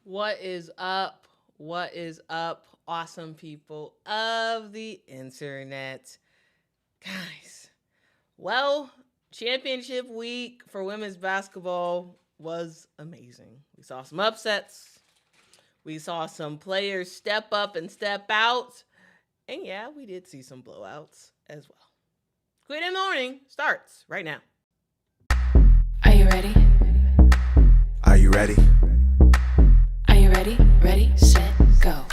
What is up? What is up, awesome people of the internet? Guys, well, championship week for women's basketball was amazing. We saw some upsets. We saw some players step up and step out. And yeah, we did see some blowouts as well. Quit in the morning starts right now. Are you ready? Are you ready? Are you ready? Ready, set, go.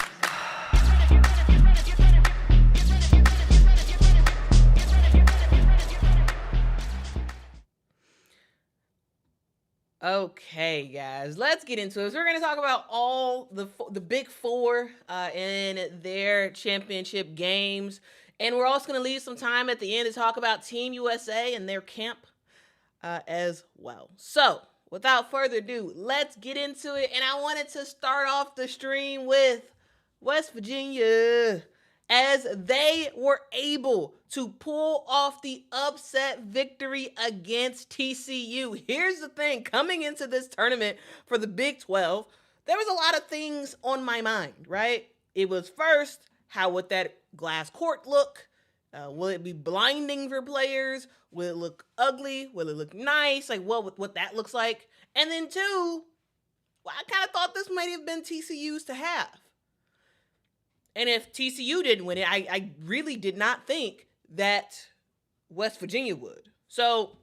Okay, guys, let's get into it. So we're going to talk about all the big four in their championship games, and we're also going to leave some time at the end to talk about Team USA and their camp as well. So without further ado, let's get into it. And I wanted to start off the stream with West Virginia, as they were able to pull off the upset victory against TCU. Here's the thing, coming into this tournament for the Big 12, there was a lot of things on my mind, right? It was first, how would that glass court look? Will it be blinding for players? Will it look ugly? Will it look nice? Like what that looks like? And then two, well, I kind of thought this might have been TCU's to have. And if TCU didn't win it, I really did not think that West Virginia would. So,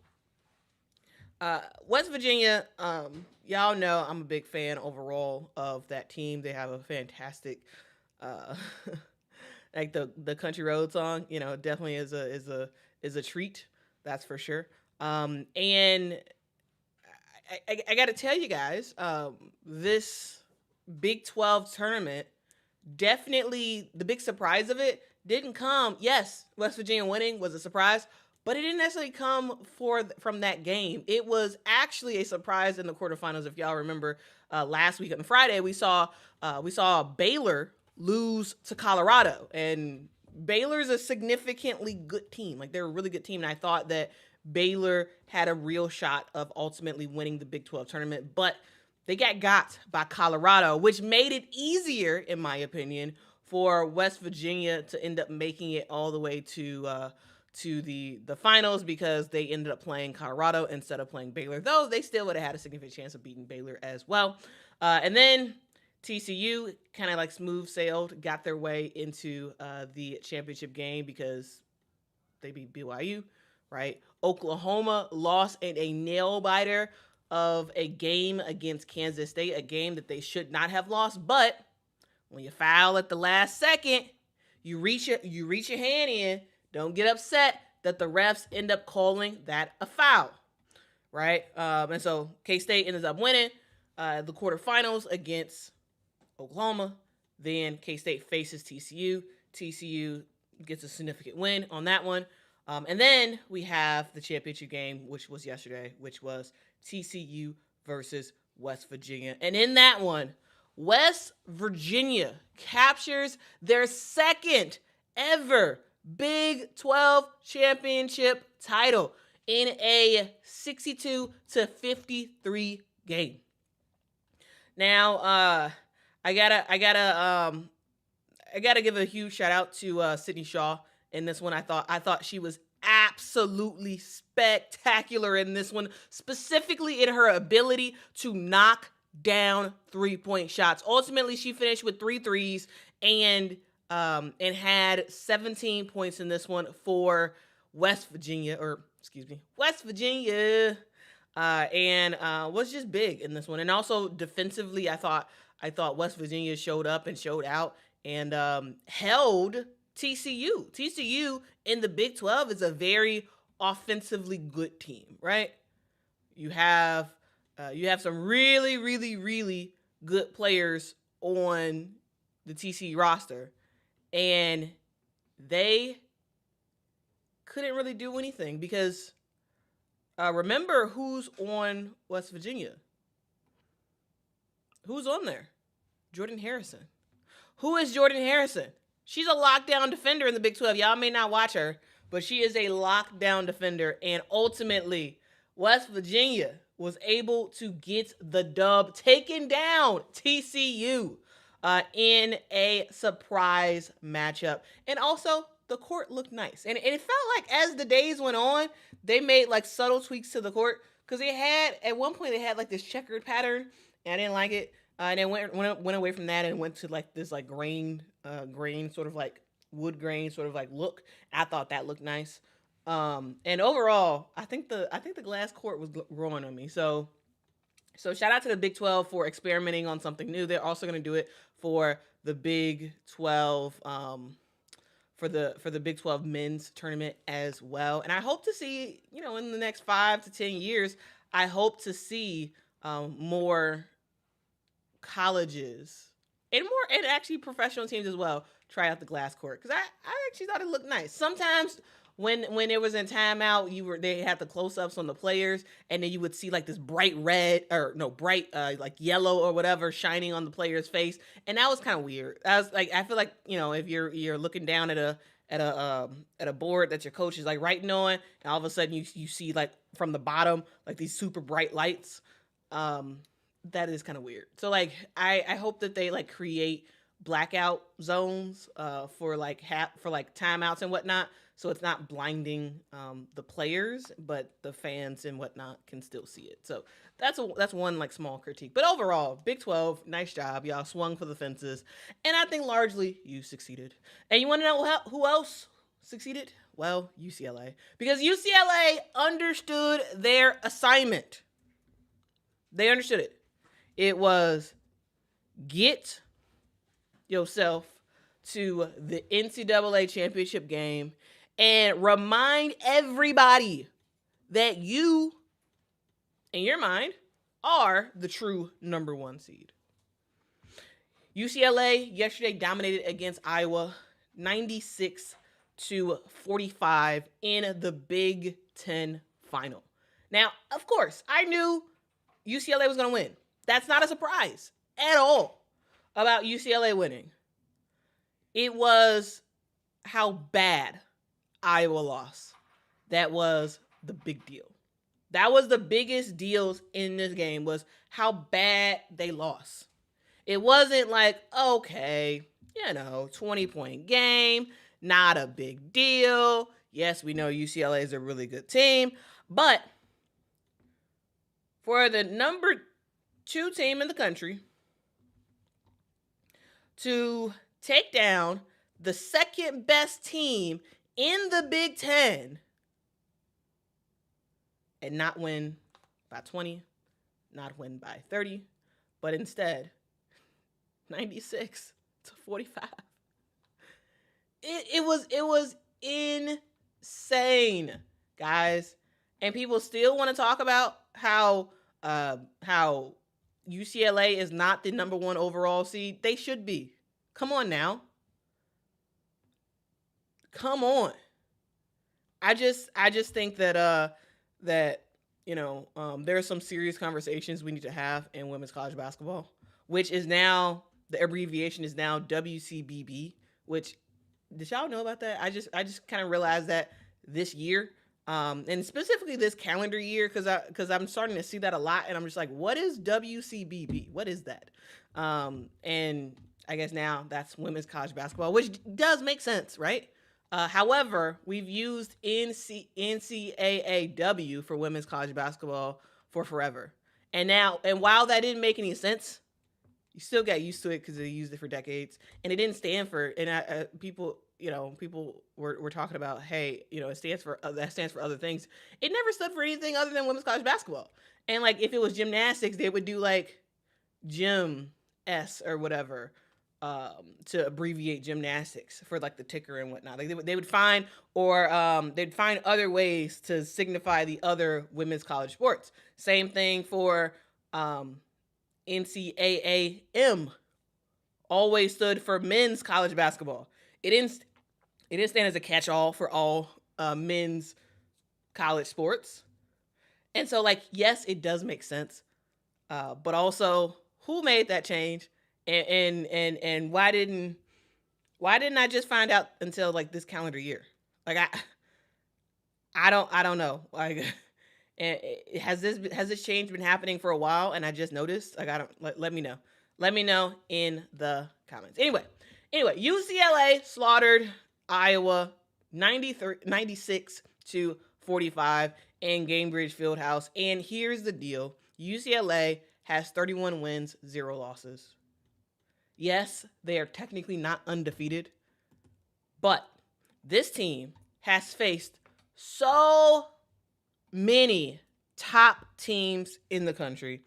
West Virginia, y'all know I'm a big fan overall of that team. They have a fantastic, like the Country Road song, definitely is a treat. That's for sure. And I got to tell you guys, this Big 12 tournament, definitely the big surprise of it didn't come. Yes, West Virginia winning was a surprise, but it didn't necessarily come from that game. It was actually a surprise in the quarterfinals. If y'all remember, last week on Friday, we saw Baylor lose to Colorado, and Baylor's a significantly good team. Like, they're a really good team, and I thought that Baylor had a real shot of ultimately winning the Big 12 tournament, but they got by Colorado, which made it easier, in my opinion, for West Virginia to end up making it all the way to the finals, because they ended up playing Colorado instead of playing Baylor, though they still would have had a significant chance of beating Baylor as well. And then TCU kind of like smooth sailed, got their way into the championship game because they beat BYU, right? Oklahoma lost in a nail biter of a game against Kansas State, a game that they should not have lost. But when you foul at the last second, you reach your hand in. Don't get upset that the refs end up calling that a foul, right? And so K-State ends up winning the quarterfinals against Oklahoma. Then K-State faces TCU. TCU gets a significant win on that one. And then we have the championship game, which was yesterday, which was TCU versus West Virginia. And in that one, West Virginia captures their second ever Big 12 championship title in a 62-53 game. Now, I gotta give a huge shout out to Sydney Shaw in this one. I thought she was absolutely spectacular in this one, specifically in her ability to knock down 3-point shots. Ultimately, she finished with 3 threes and had 17 points in this one for West Virginia, and was just big in this one. And also defensively, I thought West Virginia showed up and showed out and held TCU. TCU in the Big 12 is a very offensively good team, right? You have some really, really, really good players on the TCU roster, and they couldn't really do anything because remember who's on West Virginia. Who's on there? Jordan Harrison. Who is Jordan Harrison? She's a lockdown defender in the Big 12. Y'all may not watch her, but she is a lockdown defender. And ultimately, West Virginia was able to get the dub, taking down TCU in a surprise matchup. And also, the court looked nice. And it felt like as the days went on, they made like subtle tweaks to the court. Because they had, at one point, they had like this checkered pattern, and I didn't like it. And then went away from that and went to like this like grain sort of like wood grain sort of like look. I thought that looked nice. And overall, I think the glass court was growing on me. So shout out to the Big 12 for experimenting on something new. They're also going to do it for the Big 12 for the Big 12 men's tournament as well. And I hope to see, in the next 5 to 10 years, I hope to see more colleges and actually professional teams as well try out the glass court, because I actually thought it looked nice. Sometimes when it was in timeout, they had the close-ups on the players, and then you would see like this bright like yellow or whatever shining on the player's face, and that was kind of weird. I feel like if you're looking down at a board that your coach is like writing on, and all of a sudden you see like from the bottom like these super bright lights, that is kind of weird. So like I hope that they like create blackout zones for timeouts and whatnot, so it's not blinding the players, but the fans and whatnot can still see it. So that's one like small critique. But overall, Big 12, nice job. Y'all swung for the fences, and I think largely you succeeded. And you want to know who else succeeded? Well, UCLA, because UCLA understood their assignment. They understood it. It was get yourself to the NCAA championship game and remind everybody that you, in your mind, are the true number 1 seed. UCLA yesterday dominated against Iowa 96-45 in the Big Ten final. Now, of course, I knew UCLA was going to win. That's not a surprise at all about UCLA winning. It was how bad Iowa lost. That was the big deal. That was the biggest deals in this game, was how bad they lost. It wasn't like, okay, 20-point game, not a big deal. Yes, we know UCLA is a really good team, but for the number 2 team in the country to take down the second best team in the Big Ten and not win by 20, not win by 30, but instead 96-45. It was insane, guys. And people still want to talk about how UCLA is not the number 1 overall seed. They should be. Come on now. Come on. I just think that there are some serious conversations we need to have in women's college basketball, which is now, the abbreviation is now WCBB, which, did y'all know about that? I just kind of realized that this year, and specifically this calendar year, because I'm starting to see that a lot, and I'm just like, what is WCBB? What is that? And I guess now that's women's college basketball, which does make sense, right? However, we've used NCAAW for women's college basketball for forever. And while that didn't make any sense, you still got used to it because they used it for decades. And it didn't stand for, and people were talking about, hey, it stands for, that stands for other things. It never stood for anything other than women's college basketball. And like, if it was gymnastics, they would do like Gym S or whatever, to abbreviate gymnastics for like the ticker and whatnot. Like they would find, or they'd find other ways to signify the other women's college sports. Same thing for NCAAM. Always stood for men's college basketball. It didn't stand as a catch-all for all men's college sports. And so, like, yes, it does make sense, but also, who made that change? And why didn't I just find out until like this calendar year? Like I don't know. Like, And has this change been happening for a while? And I just noticed. Let me know. Let me know in the comments. Anyway, UCLA slaughtered Iowa 96-45 in Gainbridge Fieldhouse. And here's the deal: UCLA has 31 wins, 0 losses. Yes, they are technically not undefeated, but this team has faced so many top teams in the country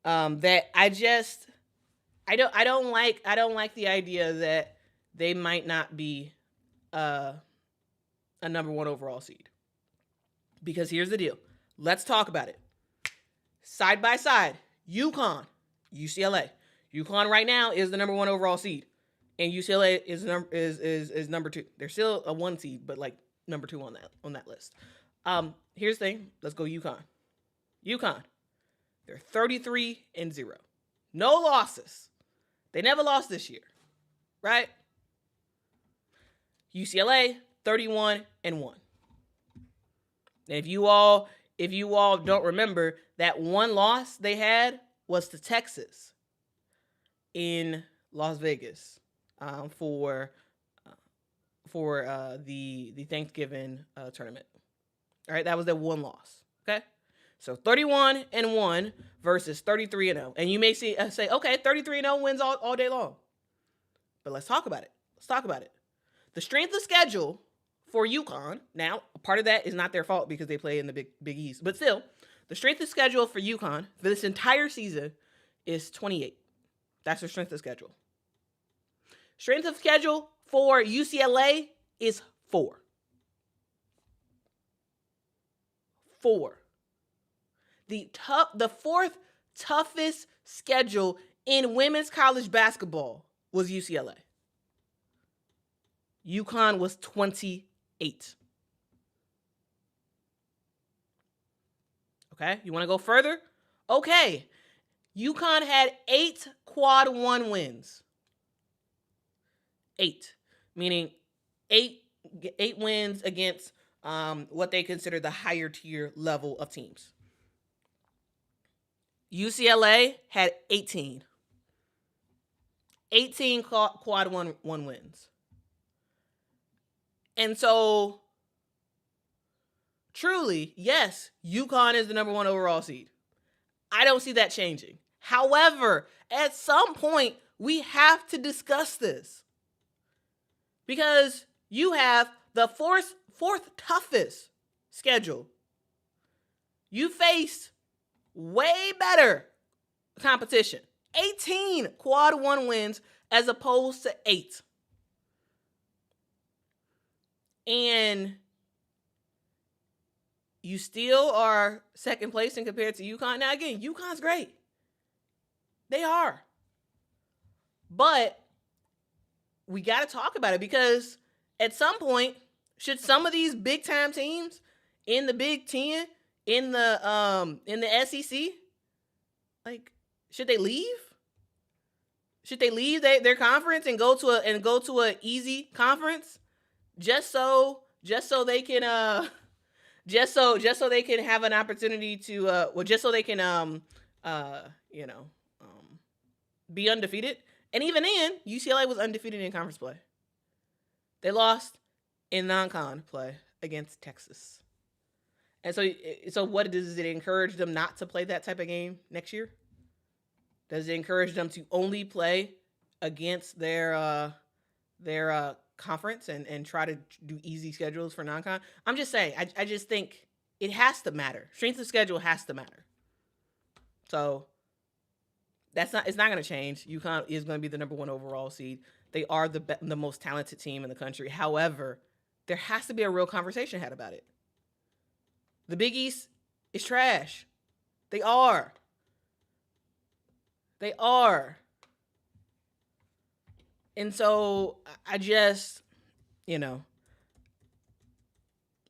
that I don't like the idea that they might not be a number 1 overall seed. Because here's the deal. Let's talk about it. Side by side, UConn, UCLA. UConn right now is the number 1 overall seed, and UCLA is number 2. They're still a 1 seed, but like number 2 on that list. Here's the thing. Let's go UConn. They're 33-0. No losses. They never lost this year, right? UCLA 31-1. And if you all don't remember, that one loss they had was to Texas in Las Vegas for the Thanksgiving tournament. All right, that was their one loss. Okay, so 31-1 versus 33-0, and you may say, okay, 33-0 wins all day long. But let's talk about it. The strength of schedule for UConn, now a part of that is not their fault because they play in the Big East, but still, the strength of schedule for UConn for this entire season is 28. That's their strength of schedule. Strength of schedule for UCLA is 4. 4. The fourth toughest schedule in women's college basketball was UCLA. UConn was 28. Okay, you want to go further? Okay, UConn had 8 quad 1 wins. 8, meaning 8 wins against what they consider the higher tier level of teams. UCLA had 18 quad 1 wins. And so, truly, yes, UConn is the number 1 overall seed. I don't see that changing. However, at some point, we have to discuss this. Because you have the fourth toughest schedule. You face way better competition. 18 quad 1 wins as opposed to 8. And you still are second place in compared to UConn. Now, again, UConn's great. They are. But we got to talk about it because at some point, should some of these big time teams in the Big Ten, in the SEC, like, should they leave? Should they leave their conference and go to a easy conference just so they can just so they can have an opportunity to just so they can be undefeated? And even then, UCLA was undefeated in conference play. They lost in non-con play against Texas. And so what does it encourage them not to play that type of game next year? Does it encourage them to only play against their conference and try to do easy schedules for non-con? I'm just saying, I just think it has to matter. Strength of schedule has to matter. So it's not going to change. UConn is going to be the number 1 overall seed. They are the most talented team in the country. However, there has to be a real conversation had about it. The Big East is trash. They are. And so I just,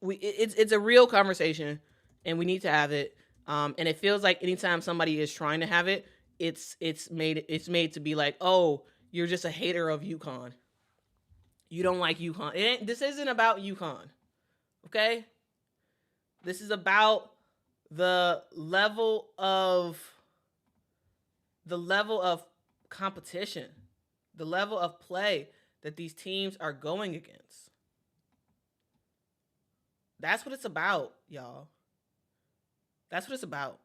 it's a real conversation, and we need to have it. And it feels like anytime somebody is trying to have it, it's made to be like, oh, you're just a hater of UConn. You don't like UConn. This isn't about UConn, okay? This is about the level of competition, the level of play that these teams are going against. That's what it's about, y'all. That's what it's about.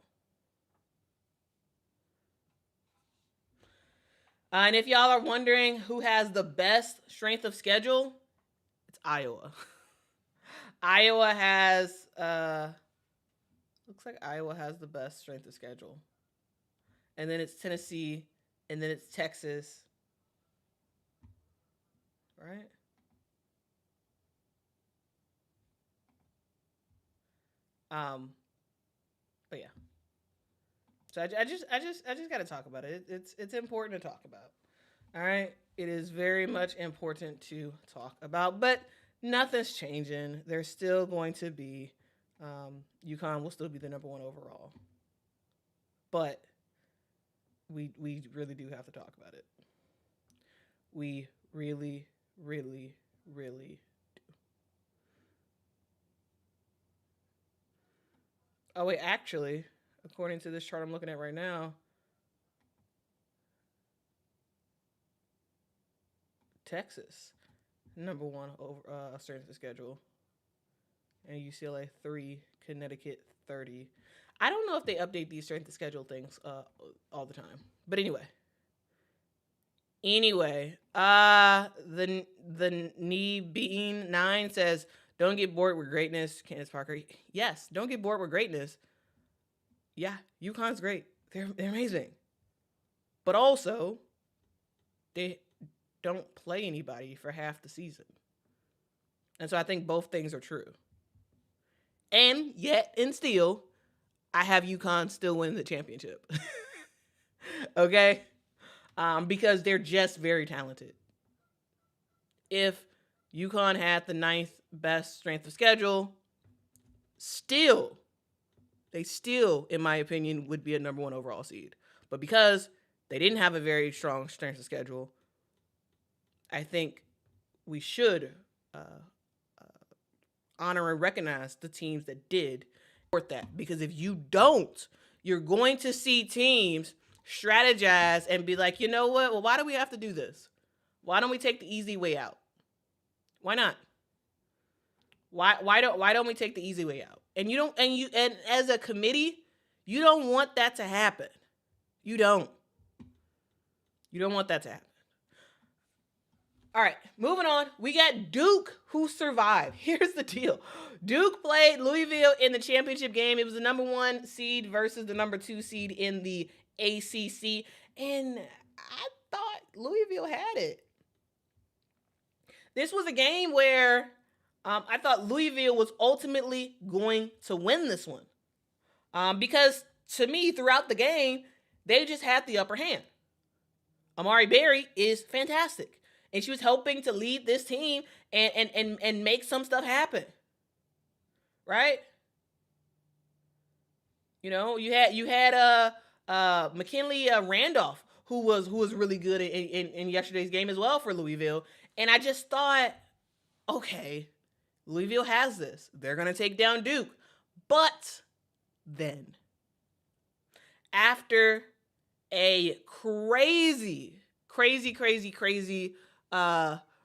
And if y'all are wondering who has the best strength of schedule, it's Iowa. Iowa has, looks like Iowa has the best strength of schedule. And then it's Tennessee, and then it's Texas. Right? But yeah. So I just got to talk about it. It's important to talk about. All right, it is very much important to talk about, but nothing's changing. There's still going to be, UConn will still be the number one overall, but we really do have to talk about it. We really, really, really do. Oh wait, actually, according to this chart I'm looking at right now, Texas, number one over strength of schedule, and UCLA 3, Connecticut 30. I don't know if they update these strength of schedule things all the time, but anyway, the knee bean 9 says, "Don't get bored with greatness." Candace Parker, yes, don't get bored with greatness. Yeah, UConn's great. They're amazing, but also they don't play anybody for half the season. And so I think both things are true. And yet, and still, I have UConn still winning the championship. Okay? Because they're just very talented. If UConn had the 9th best strength of schedule, they still, in my opinion, would be a number one overall seed. But because they didn't have a very strong strength of schedule, I think we should honor and recognize the teams that did support that. Because if you don't, you're going to see teams strategize and be like, you know what? Well, why do we have to do this? Why don't we take the easy way out? Why not? Why don't we take the easy way out? And and as a committee, you don't want that to happen. You don't want that to happen. All right, moving on. We got Duke, who survived. Here's the deal. Duke played Louisville in the championship game. It was the number 1 seed versus the number 2 seed in the ACC. And I thought Louisville had it. This was a game where I thought Louisville was ultimately going to win this one. Because to me, throughout the game, they just had the upper hand. Amari Berry is fantastic. And she was helping to lead this team and make some stuff happen. Right? You know, you had McKinley Randolph, who was really good in yesterday's game as well for Louisville. And I just thought, okay, Louisville has this. They're going to take down Duke. But then, after a crazy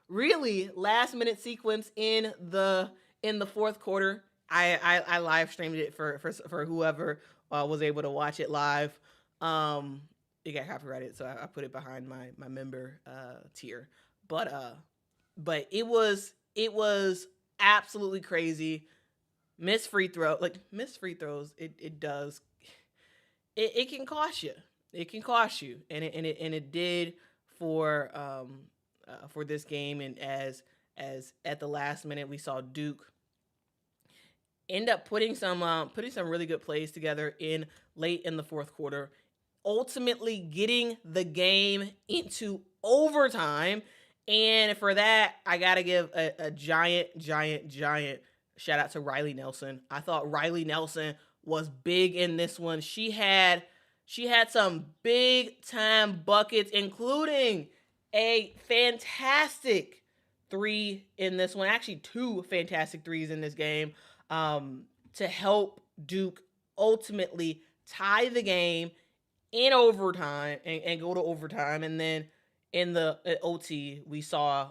really last minute sequence in the fourth quarter, I live streamed it for whoever was able to watch it live. It got copyrighted, so I put it behind my member tier. But it was absolutely crazy. Missed free throws, it can cost you. It can cost you, and it did for this game. And as at the last minute, we saw Duke end up putting some really good plays together late in the fourth quarter, ultimately getting the game into overtime. And for that, I gotta give a giant shout out to Riley Nelson. I thought Riley Nelson was big in this one. She had some big time buckets, including a fantastic 3 in this one. Actually, 2 fantastic 3s in this game to help Duke ultimately tie the game in overtime and go to overtime. And then in the OT, we saw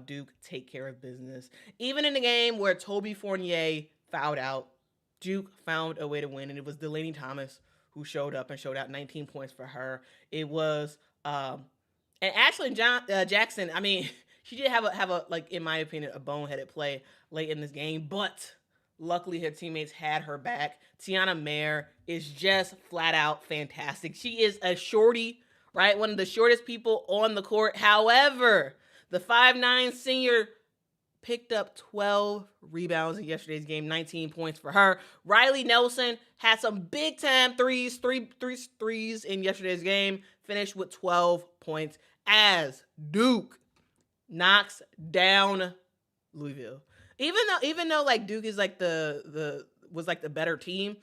Duke take care of business. Even in the game where Toby Fournier fouled out, Duke found a way to win, and it was Delaney Thomas who showed up and showed out 19 points for her. It was and Ashlyn Jackson. I mean, she did have a like, in my opinion, a boneheaded play late in this game, but luckily her teammates had her back. Tiana Mayer is just flat out fantastic. She is a shorty, right? One of the shortest people on the court. However, the 5'9" senior picked up 12 rebounds in yesterday's game, 19 points for her. Riley Nelson had some big time threes in yesterday's game, finished with 12 points as Duke knocks down Louisville. Even though like Duke is like the better team,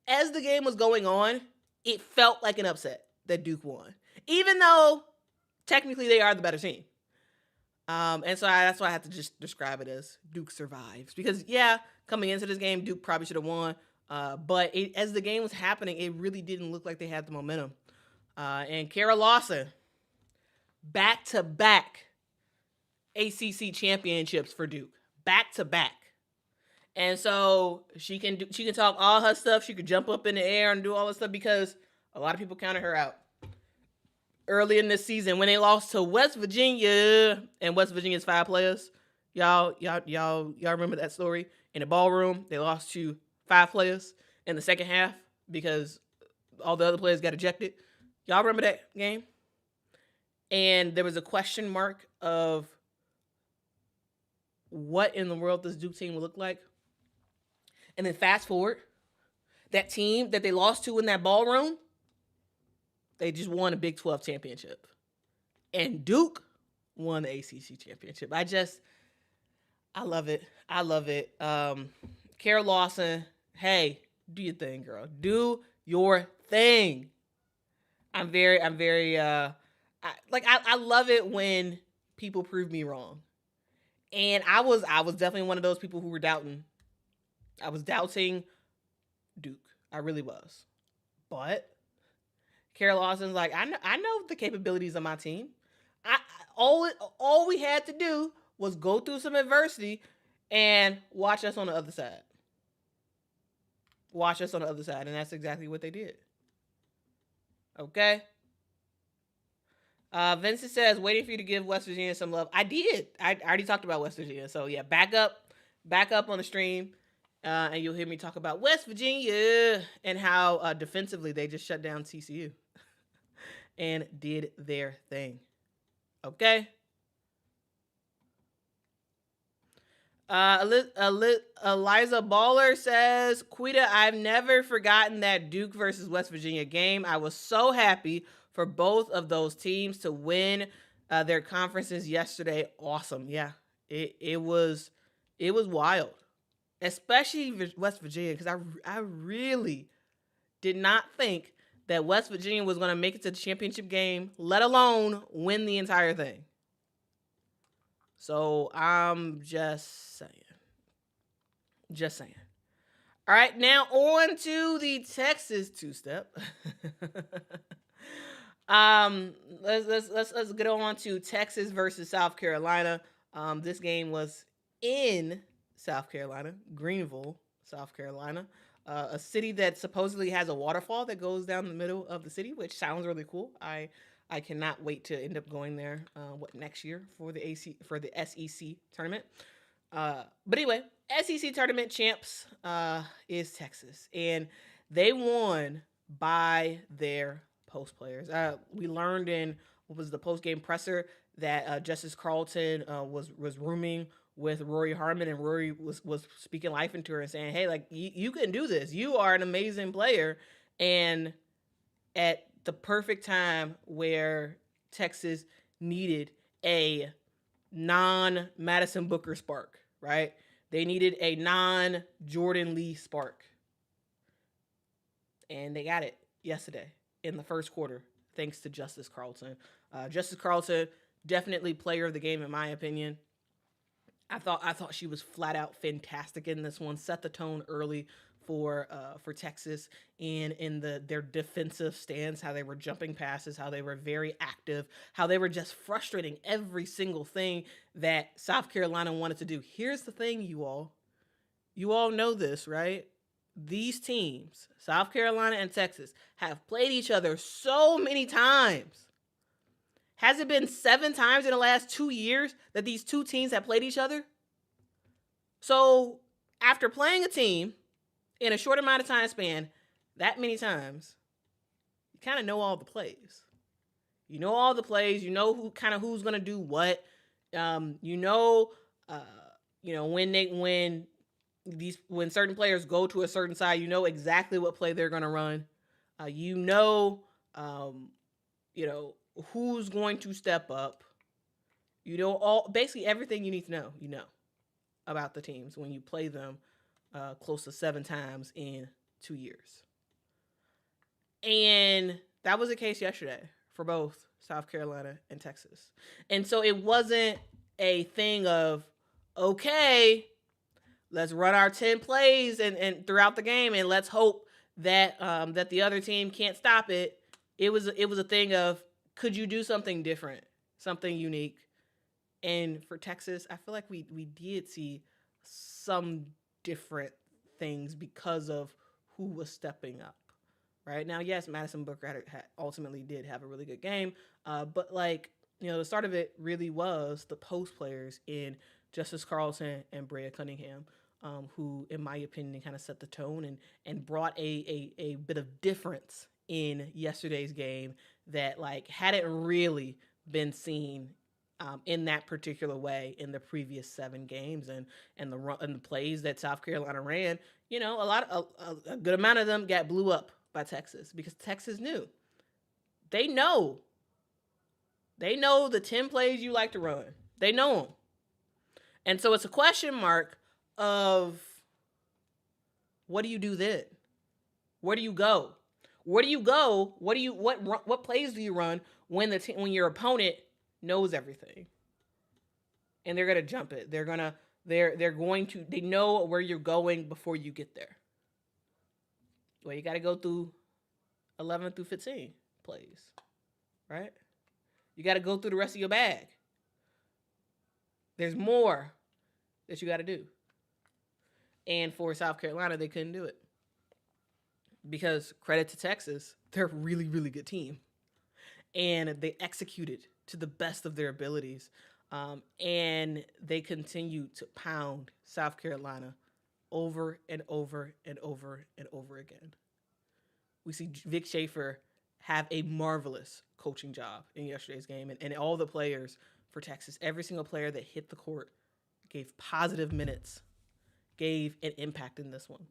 as the game was going on, it felt like an upset that Duke won, even though technically they are the better team. And so that's why I have to just describe it as Duke survives, because coming into this game, Duke probably should have won. But as the game was happening, it really didn't look like they had the momentum. And Kara Lawson, back-to-back ACC championships for Duke, back-to-back. And so she can talk all her stuff. She could jump up in the air and do all this stuff, because a lot of people counted her out early in this season when they lost to West Virginia, and West Virginia's 5 players. Y'all remember that story? In the ballroom, they lost to 5 players in the second half because all the other players got ejected. Y'all remember that game? And there was a question mark of what in the world this Duke team would look like. And then fast forward, that team that they lost to in that ballroom, they just won a Big 12 championship. And Duke won the ACC championship. I love it. I love it. Kara Lawson, hey, do your thing, girl. Do your thing. I love it when people prove me wrong. And I was definitely one of those people who were doubting. I was doubting Duke. I really was. But Kara Lawson's like, I know the capabilities of my team. All we had to do was go through some adversity and watch us on the other side. Watch us on the other side. And that's exactly what they did. Okay? Vincent says, waiting for you to give West Virginia some love. I did. I already talked about West Virginia. So, yeah, back up on the stream. And you'll hear me talk about West Virginia and how defensively they just shut down TCU and did their thing. Okay? Eliza Baller says, Quita, I've never forgotten that Duke versus West Virginia game. I was so happy for both of those teams to win their conferences yesterday. Awesome. Yeah, it was wild, especially West Virginia, because I really did not think that West Virginia was going to make it to the championship game, let alone win the entire thing. So I'm just saying. All right, now on to the Texas two-step. Let's get on to Texas versus South Carolina. This game was in South Carolina, Greenville, South Carolina, a city that supposedly has a waterfall that goes down the middle of the city, which sounds really cool. I cannot wait to end up going there next year for the SEC tournament. But anyway, SEC tournament champs is Texas, and they won by their post players. We learned in what was the post game presser that Justice Carlton was rooming with Rory Harmon, and Rory was speaking life into her and saying, "Hey, like you can do this. You are an amazing player." And at the perfect time where Texas needed a non-Madison Booker spark, right? They needed a non-Jordan Lee spark. And they got it yesterday in the first quarter, thanks to Justice Carlton. Justice Carlton, definitely player of the game, in my opinion. I thought she was flat out fantastic in this one. Set the tone early for Texas in their defensive stance, how they were jumping passes, how they were very active, how they were just frustrating every single thing that South Carolina wanted to do. Here's the thing, you all. You all know this, right? These teams, South Carolina and Texas, have played each other so many times. Has it been 7 times in the last 2 years that these two teams have played each other? So, after playing a team in a short amount of time span that many times, you kind of know all the plays. You know all the plays. You know who's going to do what. You know, when certain players go to a certain side, you know exactly what play they're going to run. You know who's going to step up. You know basically everything you need to know. You know about the teams when you play them close to 7 times in 2 years. And that was the case yesterday for both South Carolina and Texas. And so it wasn't a thing of, okay, let's run our 10 plays and throughout the game and let's hope that that the other team can't stop it. It was a thing of, could you do something different, something unique? And for Texas, I feel like we did see some different things because of who was stepping up. Right now, yes, Madison Booker ultimately did have a really good game, but the start of it really was the post players in Justice Carlton and Brea Cunningham, who, in my opinion, kind of set the tone and brought a bit of difference in yesterday's game that hadn't really been seen in that particular way in the previous 7 games, and the plays that South Carolina ran. A good amount of them got blew up by Texas because Texas knew. They know the 10 plays you like to run. They know them. And so it's a question mark of, what do you do then? Where do you go? Where do you go? What plays do you run when your opponent knows everything? And they're going to jump it. They know where you're going before you get there. Well, you got to go through 11 through 15 plays, right? You got to go through the rest of your bag. There's more that you got to do. And for South Carolina, they couldn't do it. Because credit to Texas, they're a really, really good team. And they executed to the best of their abilities. And they continue to pound South Carolina over and over and over and over again. We see Vic Schaefer have a marvelous coaching job in yesterday's game, and all the players for Texas, every single player that hit the court gave positive minutes, gave an impact in this one,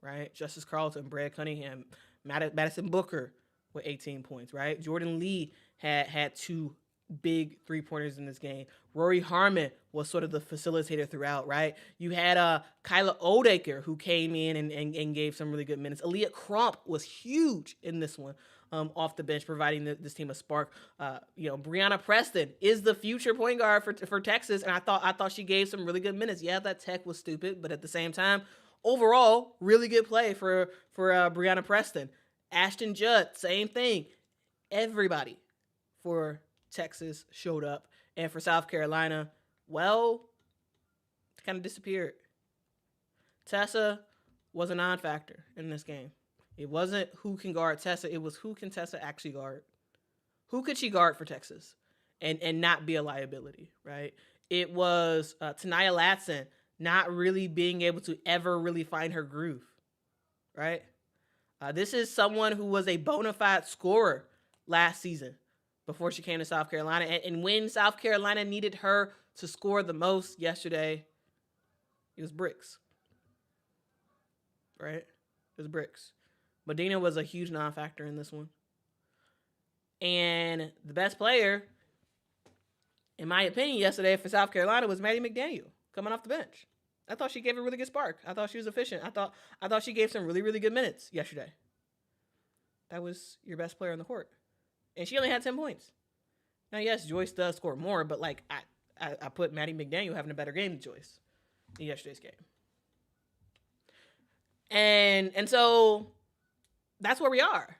right? Justice Carlton, Brea Cunningham, Madison Booker with 18 points, right? Jordan Lee had 2 big 3-pointers in this game. Rory Harmon was sort of the facilitator throughout, right? You had Kyla Odaker, who came in and gave some really good minutes. Aaliyah Crump was huge in this one, off the bench, providing this team a spark. Brianna Preston is the future point guard for Texas, and I thought she gave some really good minutes. Yeah, that tech was stupid, but at the same time, overall, really good play for Brianna Preston. Ashton Judd, same thing. Everybody for Texas showed up. And for South Carolina, well, it kind of disappeared. Tessa was a non-factor in this game. It wasn't who can guard Tessa. It was who can Tessa actually guard. Who could she guard for Texas and not be a liability, right? It was Tanaya Latson not really being able to ever really find her groove, right? This is someone who was a bona fide scorer last season before she came to South Carolina. And when South Carolina needed her to score the most yesterday, it was bricks. Right? It was bricks. Medina was a huge non-factor in this one. And the best player, in my opinion, yesterday for South Carolina was Maddie McDaniel coming off the bench. I thought she gave a really good spark. I thought she was efficient. I thought she gave some really, really good minutes yesterday. That was your best player on the court. And she only had 10 points. Now, yes, Joyce does score more, but I put Maddie McDaniel having a better game choice in yesterday's game. And so that's where we are.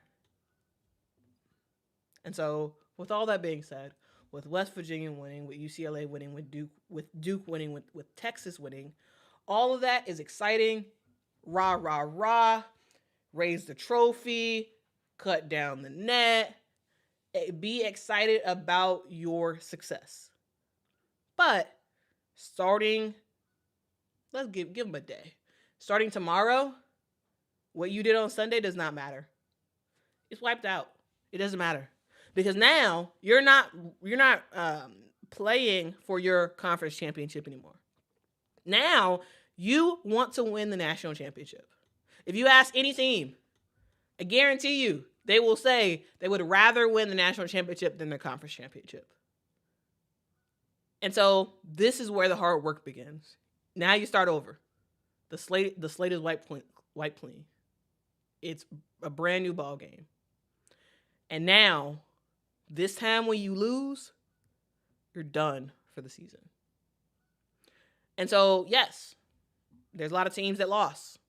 And so with all that being said, with West Virginia winning, with UCLA winning, with Duke winning, with Texas winning, all of that is exciting. Rah, rah, rah. Raise the trophy. Cut down the net. Be excited about your success. But let's give them a day. Starting tomorrow, what you did on Sunday does not matter. It's wiped out. It doesn't matter. Because now you're not playing for your conference championship anymore. Now you want to win the national championship. If you ask any team, I guarantee you they will say they would rather win the national championship than the conference championship. And so this is where the hard work begins. Now you start over. The slate is wiped clean. It's a brand new ball game. And now, this time when you lose, you're done for the season. And so, yes, there's a lot of teams that lost,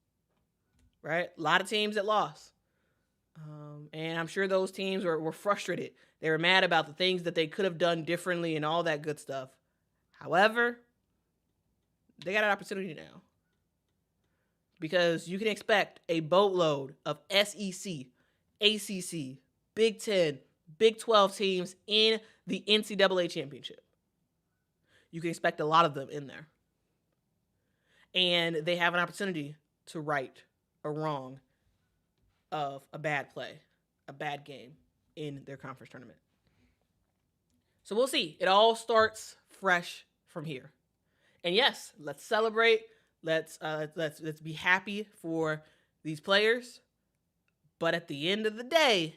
right? A lot of teams that lost. And I'm sure those teams were frustrated. They were mad about the things that they could have done differently and all that good stuff. However, they got an opportunity now. Because you can expect a boatload of SEC, ACC, Big 10, Big 12 teams in the NCAA championship. You can expect a lot of them in there. And they have an opportunity to right a wrong of a bad play, a bad game in their conference tournament. So we'll see. It all starts fresh from here. And yes, let's celebrate. Let's be happy for these players. But at the end of the day,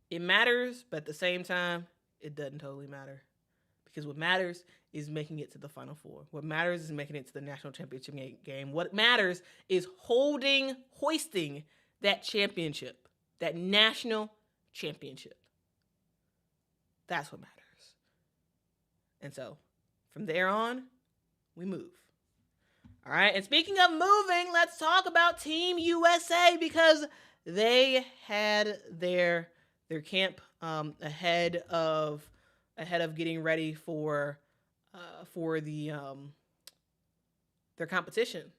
it matters, but at the same time, it doesn't totally matter. Because what matters is making it to the Final Four. What matters is making it to the national championship game. What matters is hoisting that championship, that national championship. That's what matters. And so, from there on, we move. All right, and speaking of moving, let's talk about Team USA because they had their camp ahead of getting ready for their competition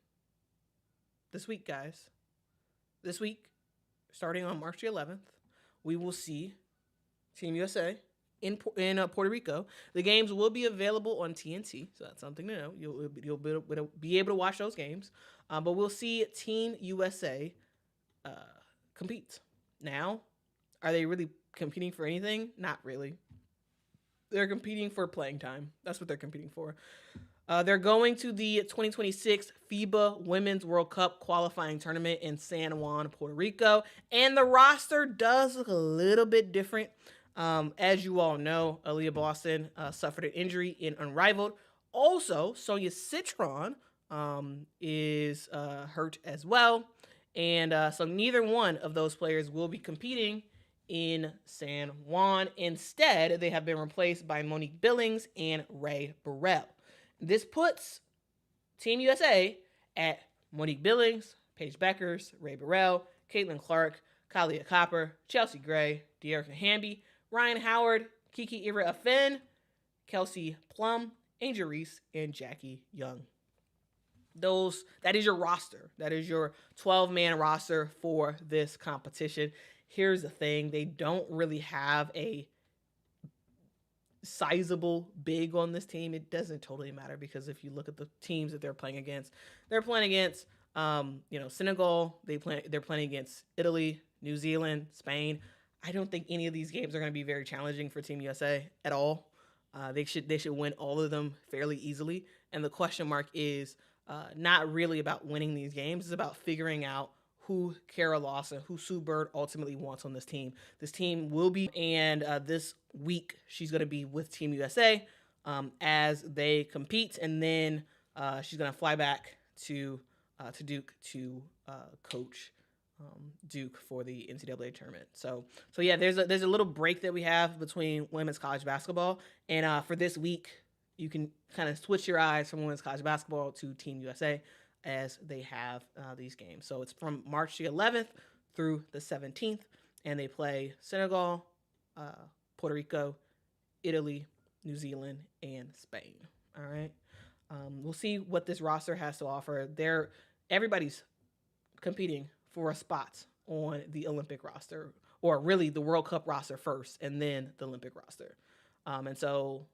this week, guys. This week, starting on March the 11th, we will see Team USA in Puerto Rico. The games will be available on TNT, so that's something to know. You'll be able to watch those games, but we'll see Team USA compete. Now, are they really competing for anything? Not really. They're competing for playing time. That's what they're competing for. They're going to the 2026 FIBA Women's World Cup qualifying tournament in San Juan, Puerto Rico. And the roster does look a little bit different. As you all know, Aaliyah Boston suffered an injury in Unrivaled. Also, Sonia Citron is hurt as well. And so neither one of those players will be competing in San Juan. Instead, they have been replaced by Monique Billings and Ray Burrell. This puts Team USA at Monique Billings, Paige Beckers, Ray Burrell, Caitlin Clark, Kalia Copper, Chelsea Gray, De'Erica Hamby, Ryan Howard, Kiki Ira-Afen, Kelsey Plum, Angel Reese, and Jackie Young. That is your roster. That is your 12-man roster for this competition. Here's the thing. They don't really have a sizable big on this team. It doesn't totally matter because if you look at the teams that they're playing against Senegal. They're playing against Italy, New Zealand, Spain. I don't think any of these games are going to be very challenging for Team USA at all. They should win all of them fairly easily. And the question mark is not really about winning these games. It's about figuring out who Kara Lawson, who Sue Bird ultimately wants on this team. This team will be, and this week she's going to be with Team USA as they compete, and then she's going to fly back to Duke to coach Duke for the NCAA tournament. So yeah, there's a little break that we have between women's college basketball, and for this week, you can kind of switch your eyes from women's college basketball to Team USA as they have these games. So it's from March the 11th through the 17th, and they play Senegal, Puerto Rico, Italy, New Zealand, and Spain. All right. We'll see what this roster has to offer. Everybody's competing for a spot on the Olympic roster, or really the World Cup roster first, and then the Olympic roster. And so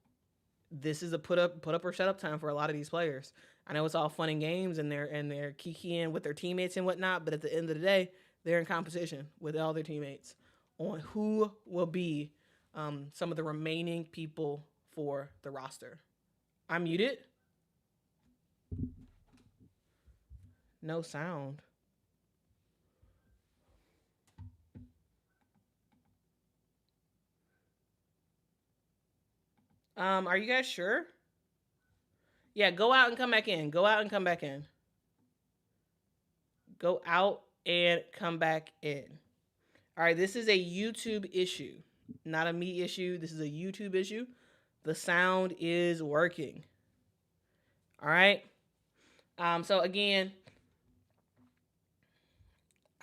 this is a put up or shut up time for a lot of these players. I know it's all fun and games, and they're kikiing with their teammates and whatnot, but at the end of the day, they're in competition with all their teammates on who will be some of the remaining people for the roster. I'm muted. No sound. Are you guys sure? Yeah, go out and come back in. Go out and come back in. Go out and come back in. All right, this is a YouTube issue, not a me issue. This is a YouTube issue. The sound is working. All right. So again,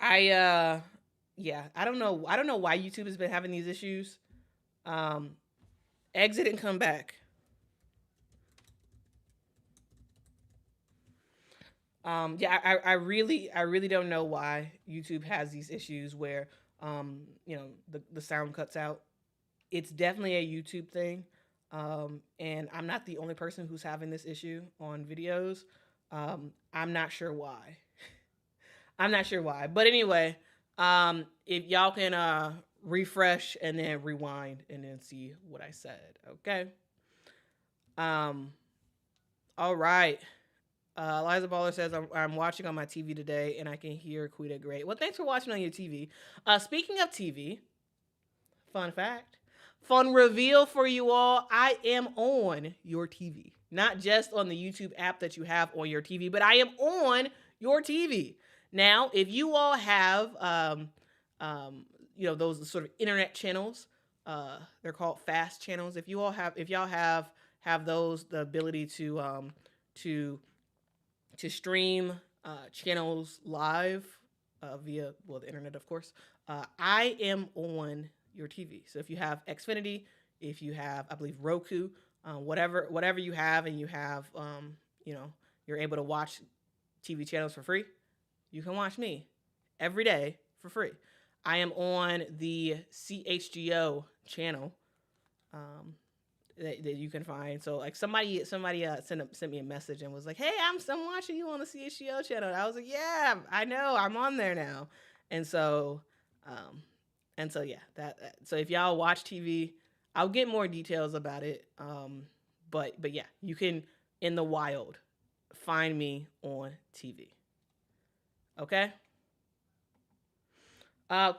I don't know why YouTube has been having these issues. Exit and come back. I really don't know why YouTube has these issues where the sound cuts out. It's definitely a YouTube thing. And I'm not the only person who's having this issue on videos. I'm not sure why. But anyway, if y'all can refresh and then rewind and then see what I said, okay? All right. Liza Baller says, I'm watching on my TV today and I can hear Quita great. Well, thanks for watching on your TV. Speaking of TV, fun fact, fun reveal for you all, I am on your TV. Not just on the YouTube app that you have on your TV, but I am on your TV. Now, if you all have, those sort of internet channels, they're called fast channels. If y'all have those, the ability to stream channels live via the internet, of course, I am on your TV. So if you have Xfinity, if you have, I believe, Roku, whatever you have, and you have, you're able to watch TV channels for free, you can watch me every day for free. I am on the CHGO channel that you can find. So like somebody sent me a message and was like, "Hey, I'm watching you on the CHGO channel." And I was like, "Yeah, I know, I'm on there now." And so so if y'all watch TV, I'll get more details about it. But yeah, you can in the wild find me on TV. Okay.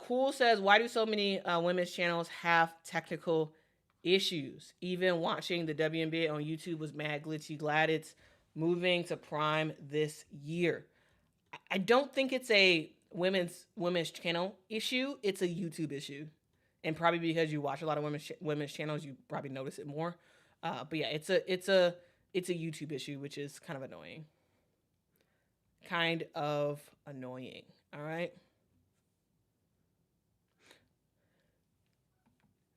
Cool says, why do so many women's channels have technical issues? Even watching the WNBA on YouTube was mad glitchy. Glad it's moving to Prime this year. I don't think it's a women's channel issue. It's a YouTube issue, and probably because you watch a lot of women's channels, you probably notice it more. But yeah, it's a YouTube issue, which is kind of annoying. All right.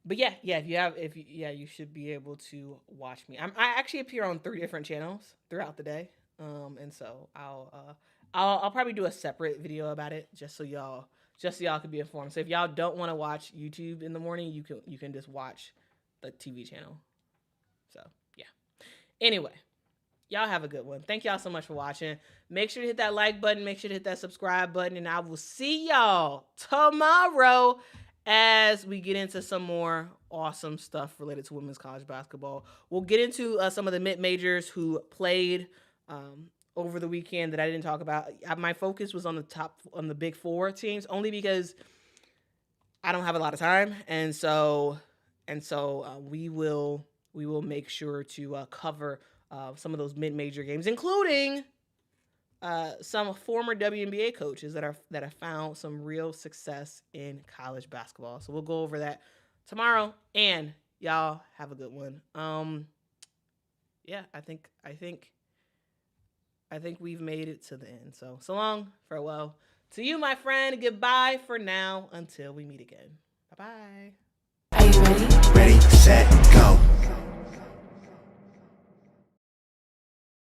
But yeah, you should be able to watch me. I actually appear on 3 different channels throughout the day, and so I'll probably do a separate video about it just so y'all can be informed. So if y'all don't want to watch YouTube in the morning, you can just watch the TV channel. So yeah. Anyway, y'all have a good one. Thank y'all so much for watching. Make sure to hit that like button. Make sure to hit that subscribe button, and I will see y'all tomorrow as we get into some more awesome stuff related to women's college basketball. We'll get into some of the mid-majors who played over the weekend that I didn't talk about. My focus was on the Big Four teams, only because I don't have a lot of time, and so we will make sure to cover some of those mid-major games, including some former WNBA coaches that have found some real success in college basketball. So we'll go over that tomorrow, and y'all have a good one. Yeah, I think we've made it to the end. So long, farewell to you, my friend. Goodbye for now until we meet again. Bye bye. Are you ready? Ready, set,